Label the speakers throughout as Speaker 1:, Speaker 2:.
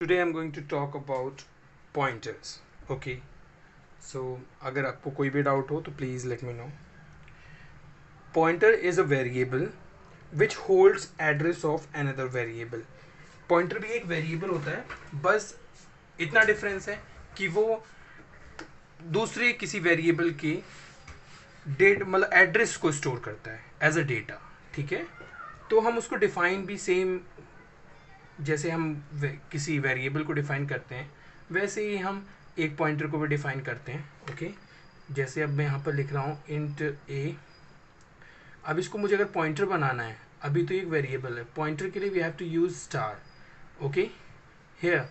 Speaker 1: Today I'm going to talk about pointers. Okay, so अगर आपको कोई भी डाउट हो तो please let me know. Pointer is a variable which holds address of another variable. Pointer भी एक variable होता है, बस इतना डिफरेंस है कि वो दूसरे किसी वेरिएबल के डेट मतलब एड्रेस को स्टोर करता है एज अ डेटा. ठीक है, तो हम उसको डिफाइन भी सेम जैसे हम किसी वेरिएबल को डिफाइन करते हैं वैसे ही हम एक पॉइंटर को भी डिफाइन करते हैं. ओके, जैसे अब मैं यहाँ पर लिख रहा हूँ इंट ए. अब इसको मुझे अगर पॉइंटर बनाना है, अभी तो एक वेरिएबल है, पॉइंटर के लिए we have to use star. Okay, here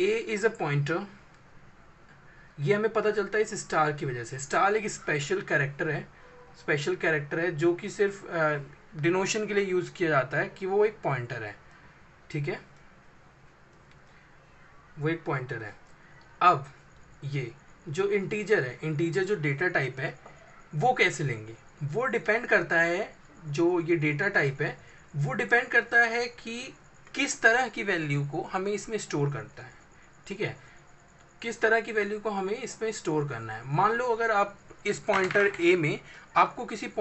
Speaker 1: a is a pointer. ये हमें पता चलता है इस स्टार की वजह से. स्टार एक स्पेशल कैरेक्टर है जो कि सिर्फ डिनोशन के लिए यूज़ किया जाता है कि वो एक पॉइंटर है. ठीक है, वो एक पॉइंटर है. अब ये जो इंटीजर जो डेटा टाइप है वो कैसे लेंगे, वो डिपेंड करता है. जो ये डेटा टाइप है वो डिपेंड करता है कि किस तरह की वैल्यू को हमें इसमें स्टोर करता है. ठीक है, किस तरह की वैल्यू को हमें इसमें स्टोर करना है. मान लो अगर आप इस पॉइंटर ए में आपको किसी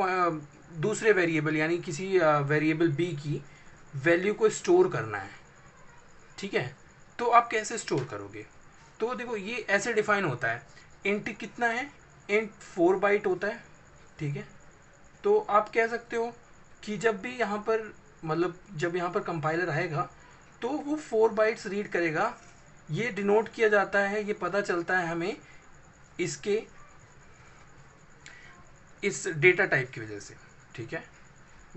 Speaker 1: दूसरे वेरिएबल यानी किसी वेरिएबल बी की वैल्यू को स्टोर करना है. ठीक है, तो आप कैसे स्टोर करोगे. तो देखो ये ऐसे डिफाइन होता है. इंट कितना है, इंट 4 बाइट होता है. ठीक है, तो आप कह सकते हो कि जब भी यहाँ पर मतलब जब यहाँ पर कंपाइलर आएगा तो वो 4 बाइट्स रीड करेगा. ये डिनोट किया जाता है, ये पता चलता है हमें इसके इस डेटा टाइप की वजह से. ठीक है,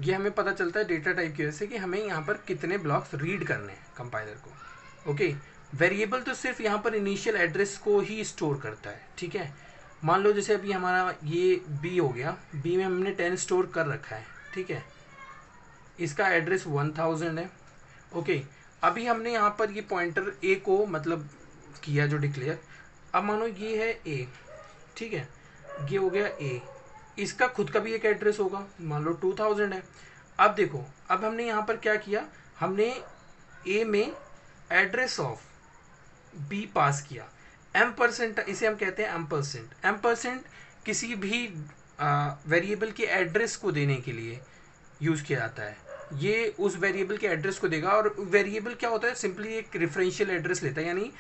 Speaker 1: ये हमें पता चलता है डेटा टाइप की वजह से कि हमें यहाँ पर कितने ब्लॉक्स रीड करने हैं कंपाइलर को. ओके, वेरिएबल तो सिर्फ यहाँ पर इनिशियल एड्रेस को ही स्टोर करता है. ठीक है, मान लो जैसे अभी हमारा ये बी हो गया, बी में हमने 10 स्टोर कर रखा है. ठीक है, इसका एड्रेस 1000 है. ओके, अभी हमने यहाँ पर ये पॉइंटर ए को मतलब किया जो डिक्लेयर. अब मानो ये है ए. ठीक है, ये हो गया ए. इसका खुद का भी एक एड्रेस होगा, मान लो 2000 है. अब देखो, अब हमने यहाँ पर क्या किया, हमने ए में एड्रेस ऑफ बी पास किया. M%, इसे हम कहते हैं M%. किसी भी वेरिएबल के एड्रेस को देने के लिए यूज़ किया जाता है. ये उस वेरिएबल के एड्रेस को देगा. और वेरिएबल क्या होता है, सिंपली एक रेफरेंशियल एड्रेस लेता है, यानी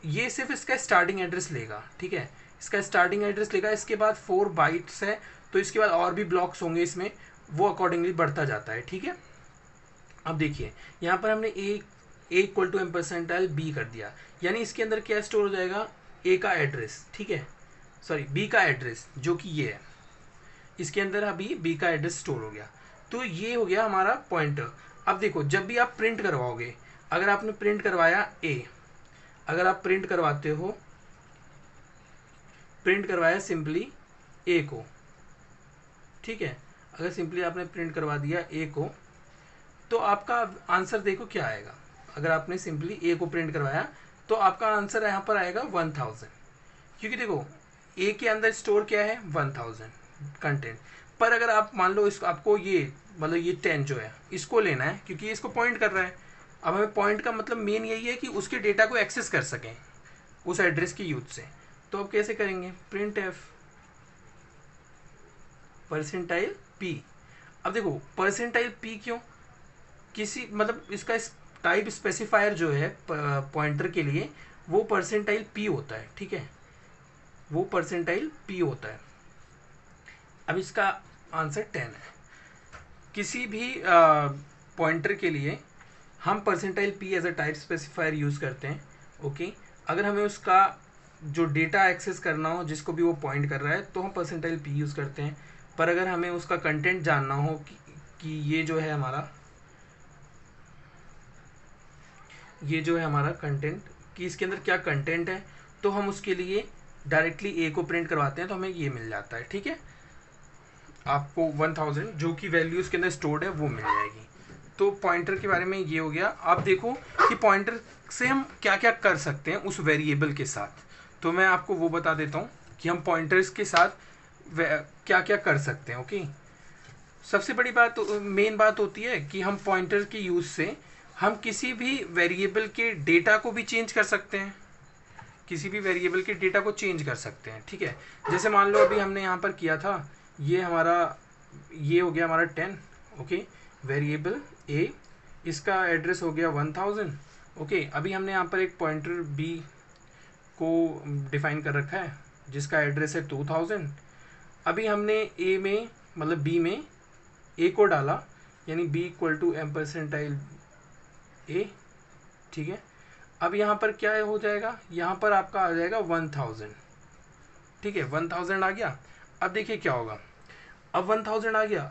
Speaker 1: ये सिर्फ इसका स्टार्टिंग एड्रेस लेगा. ठीक है, इसका स्टार्टिंग एड्रेस लेगा. इसके बाद 4 बाइट्स है तो इसके बाद और भी ब्लॉक्स होंगे इसमें, वो अकॉर्डिंगली बढ़ता जाता है. ठीक है, अब देखिए यहाँ पर हमने ए इक्वल टू M% बी कर दिया, यानी इसके अंदर क्या स्टोर हो जाएगा, ए का एड्रेस. ठीक है, सॉरी बी का एड्रेस जो कि ये है, इसके अंदर अभी बी का एड्रेस स्टोर हो गया. तो ये हो गया हमारा पॉइंटर. अब देखो जब भी आप प्रिंट करवाओगे, अगर आपने प्रिंट करवाया ए, अगर आप प्रिंट करवाते हो, प्रिंट करवाया सिंपली ए को. ठीक है, अगर सिंपली आपने प्रिंट करवा दिया ए को, तो आपका आंसर देखो क्या आएगा. अगर आपने सिंपली ए को प्रिंट करवाया तो आपका आंसर यहाँ पर आएगा 1000, क्योंकि देखो ए के अंदर स्टोर क्या है 1000 कंटेंट. पर अगर आप मान लो इसको, आपको ये मतलब ये 10 जो है इसको लेना है क्योंकि इसको पॉइंट कर रहा है. अब हमें पॉइंट का मतलब मेन यही है कि उसके डेटा को एक्सेस कर सकें उस एड्रेस की यूज से. तो अब कैसे करेंगे, प्रिंट एफ परसेंटाइल पी. अब देखो परसेंटाइल पी क्यों, किसी मतलब इसका टाइप स्पेसिफायर जो है पॉइंटर के लिए वो परसेंटाइल पी होता है. ठीक है, वो परसेंटाइल पी होता है. अब इसका आंसर 10 है. किसी भी पॉइंटर के लिए हम percentile P as a type specifier use करते हैं. ओके, अगर हमें उसका जो डेटा एक्सेस करना हो जिसको भी वो पॉइंट कर रहा है तो हम परसेंटाइल पी यूज़ करते हैं. पर अगर हमें उसका कंटेंट जानना हो कि ये जो है हमारा कंटेंट, कि इसके अंदर क्या कंटेंट है, तो हम उसके लिए डायरेक्टली ए को प्रिंट करवाते हैं तो हमें ये मिल जाता है. ठीक है, आपको 1000 जो कि वैल्यू उसके अंदर स्टोर्ड है वो मिल जाएगी. तो पॉइंटर के बारे में ये हो गया. आप देखो कि पॉइंटर से हम क्या क्या कर सकते हैं उस वेरिएबल के साथ. तो मैं आपको वो बता देता हूँ कि हम पॉइंटर्स के साथ क्या क्या कर सकते हैं. ओके, सबसे बड़ी बात मेन बात होती है कि हम पॉइंटर के यूज़ से हम किसी भी वेरिएबल के डेटा को भी चेंज कर सकते हैं, किसी भी वेरिएबल के डेटा को चेंज कर सकते हैं, ठीक है। जैसे मान लो अभी हमने यहाँ पर किया था, ये हो गया हमारा 10, ओके। वेरिएबल ए, इसका एड्रेस हो गया 1000, ओके। अभी हमने यहाँ पर एक पॉइंटर बी को डिफाइन कर रखा है जिसका एड्रेस है 2000। अभी हमने ए में मतलब बी में ए को डाला, यानी बी इक्वल टू एम्परसेंटाइल ए, ठीक है। अब यहाँ पर क्या हो जाएगा, यहाँ पर आपका आ जाएगा 1000, ठीक है। 1000 आ गया। अब देखिए क्या होगा, अब 1000 आ गया।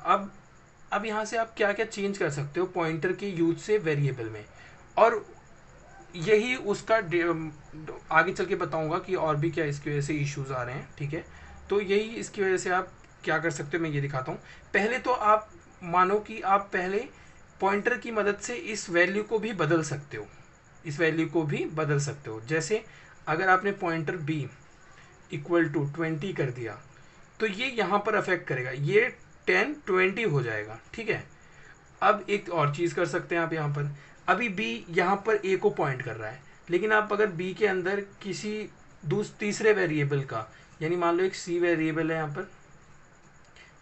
Speaker 1: अब यहाँ से आप क्या क्या चेंज कर सकते हो पॉइंटर के यूज से वेरिएबल में, और यही उसका आगे चल के बताऊंगा कि और भी क्या इसकी वजह से इश्यूज आ रहे हैं, ठीक है। तो यही इसकी वजह से आप क्या कर सकते हो, मैं ये दिखाता हूँ। पहले तो आप मानो कि आप पहले पॉइंटर की मदद से इस वैल्यू को भी बदल सकते हो, इस वैल्यू को भी बदल सकते हो। जैसे अगर आपने पॉइंटर बी इक्वल टू 20 कर दिया तो ये यहाँ पर अफेक्ट करेगा, ये 10 20 हो जाएगा, ठीक है। अब एक और चीज़ कर सकते हैं आप यहाँ पर, अभी बी यहाँ पर ए को पॉइंट कर रहा है, लेकिन आप अगर बी के अंदर किसी तीसरे वेरिएबल का, यानी मान लो एक सी वेरिएबल है यहाँ पर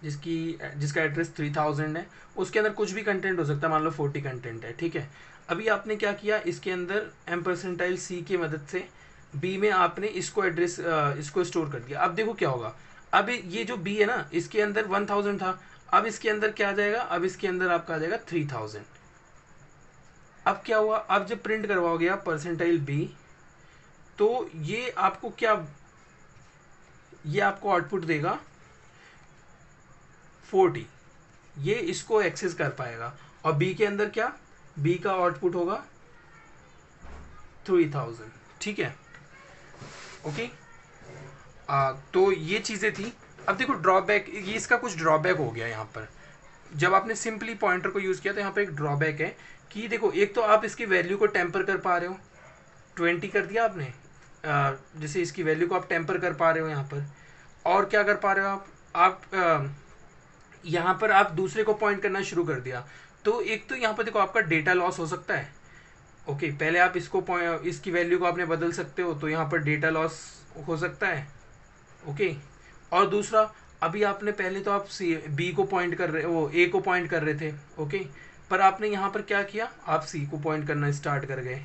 Speaker 1: जिसका एड्रेस 3000 है, उसके अंदर कुछ भी कंटेंट हो सकता है, मान लो 40 कंटेंट है, ठीक है। अभी आपने क्या किया, इसके अंदर एम्परसेंटाइल सी की मदद से बी में आपने इसको एड्रेस इसको स्टोर कर दिया। अब देखो क्या होगा, अब ये जो बी है ना, इसके अंदर 1000 था, अब इसके अंदर क्या आ जाएगा, अब इसके अंदर आपका आ जाएगा 3000। अब क्या हुआ, अब जब प्रिंट करवाओगे आप परसेंटाइल बी, तो ये आपको आउटपुट देगा 40, ये इसको एक्सेस कर पाएगा। और बी के अंदर क्या, बी का आउटपुट होगा 3000, ठीक है, ओके। तो ये चीज़ें थी। अब देखो ड्रॉबैक, ये इसका कुछ ड्रॉबैक हो गया यहाँ पर, जब आपने सिंपली पॉइंटर को यूज़ किया तो यहाँ पर एक ड्रॉबैक है कि देखो, एक तो आप इसकी वैल्यू को टेम्पर कर पा रहे हो, 20 कर दिया आपने, जैसे इसकी वैल्यू को आप टेम्पर कर पा रहे हो यहाँ पर। और क्या कर पा रहे हो आप यहाँ पर आप दूसरे को पॉइंट करना शुरू कर दिया, तो एक तो यहाँ पर देखो आपका डेटा लॉस हो सकता है, ओके। पहले आप इसकी वैल्यू को आपने बदल सकते हो, तो यहाँ पर डेटा लॉस हो सकता है, ओके। और दूसरा, अभी आपने पहले तो आप बी को पॉइंट कर रहे, वो ए को पॉइंट कर रहे थे, ओके, पर आपने यहाँ पर क्या किया, आप सी को पॉइंट करना स्टार्ट कर गए,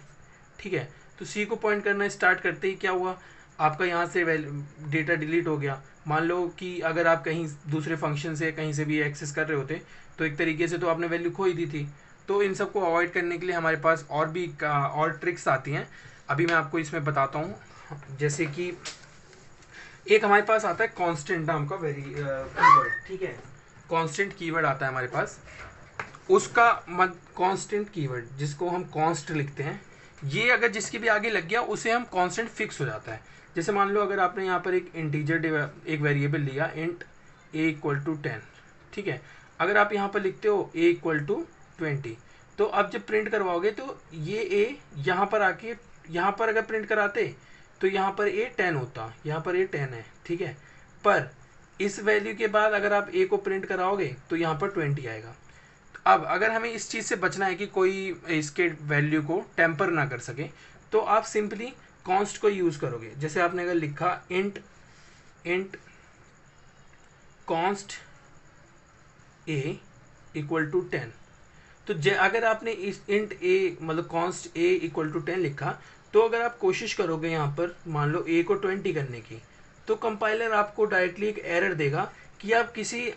Speaker 1: ठीक है। तो सी को पॉइंट करना स्टार्ट करते ही क्या हुआ, आपका यहाँ से डेटा डिलीट हो गया। मान लो कि अगर आप कहीं दूसरे फंक्शन से कहीं से भी एक्सेस कर रहे होते, तो एक तरीके से तो आपने वैल्यू खो ही दी थी। तो इन सबको अवॉइड करने के लिए हमारे पास और ट्रिक्स आती हैं, अभी मैं आपको इसमें बताता हूँ। जैसे कि एक हमारे पास आता है कांस्टेंट नाम का कीवर्ड, ठीक है। कांस्टेंट कीवर्ड आता है हमारे पास, उसका कांस्टेंट कीवर्ड जिसको हम कॉन्स्ट लिखते हैं, ये अगर जिसके भी आगे लग गया उसे हम कांस्टेंट फिक्स हो जाता है। जैसे मान लो अगर आपने यहाँ पर एक इंटीजर एक वेरिएबल लिया, इंट ए इक्वल टू 10, ठीक है। अगर आप यहाँ पर लिखते हो ए इक्वल टू 20, तो अब जब प्रिंट करवाओगे तो ये ए यहाँ पर आके, यहाँ पर अगर प्रिंट कराते तो यहाँ पर ए 10 होता, यहाँ पर ए 10 है, ठीक है। पर इस वैल्यू के बाद अगर आप ए को प्रिंट कराओगे तो यहाँ पर 20 आएगा। अब अगर हमें इस चीज़ से बचना है कि कोई इसके वैल्यू को टेम्पर ना कर सके, तो आप सिंपली कॉन्स्ट को यूज़ करोगे। जैसे आपने अगर लिखा int const A equal to 10, तो अगर आपने इस इंट ए मतलब कॉन्स्ट ए इक्वल टू 10 लिखा, तो अगर आप कोशिश करोगे यहाँ पर मान लो ए को 20 करने की, तो कंपाइलर आपको डायरेक्टली एक एरर देगा कि आप किसी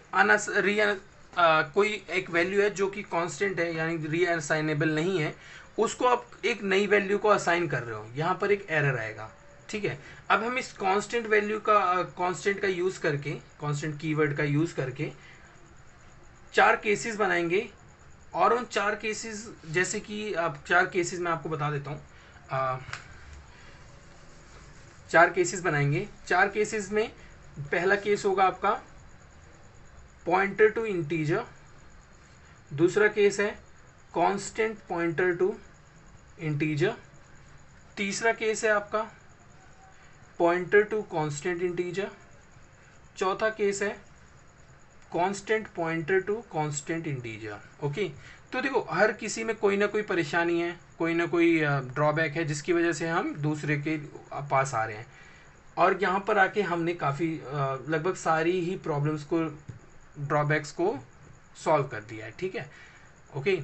Speaker 1: कोई एक वैल्यू है जो कि कांस्टेंट है, यानी रीअसाइनेबल नहीं है, उसको आप एक नई वैल्यू को असाइन कर रहे हो, यहाँ पर एक एरर आएगा, ठीक है। अब हम इस कांस्टेंट वैल्यू का कांस्टेंट का यूज़ करके, कांस्टेंट कीवर्ड का यूज़ करके 4 केसेस बनाएंगे, और उन 4 केसेस, जैसे कि आप 4 केसेस मैं आपको बता देता हूँ। 4 केसेस बनाएंगे। 4 केसेस में पहला केस होगा आपका पॉइंटर टू इंटीजर, दूसरा केस है कांस्टेंट पॉइंटर टू इंटीजर, तीसरा केस है आपका पॉइंटर टू कांस्टेंट इंटीजर, चौथा केस है constant pointer to constant integer. Okay, तो देखो हर किसी में कोई ना कोई परेशानी है, कोई ना कोई ड्रॉबैक है जिसकी वजह से हम दूसरे के पास आ रहे हैं। और यहाँ पर आके हमने काफ़ी लगभग सारी ही प्रॉब्लम्स को, ड्रॉबैक्स को सॉल्व कर दिया है। ठीक है, ओके।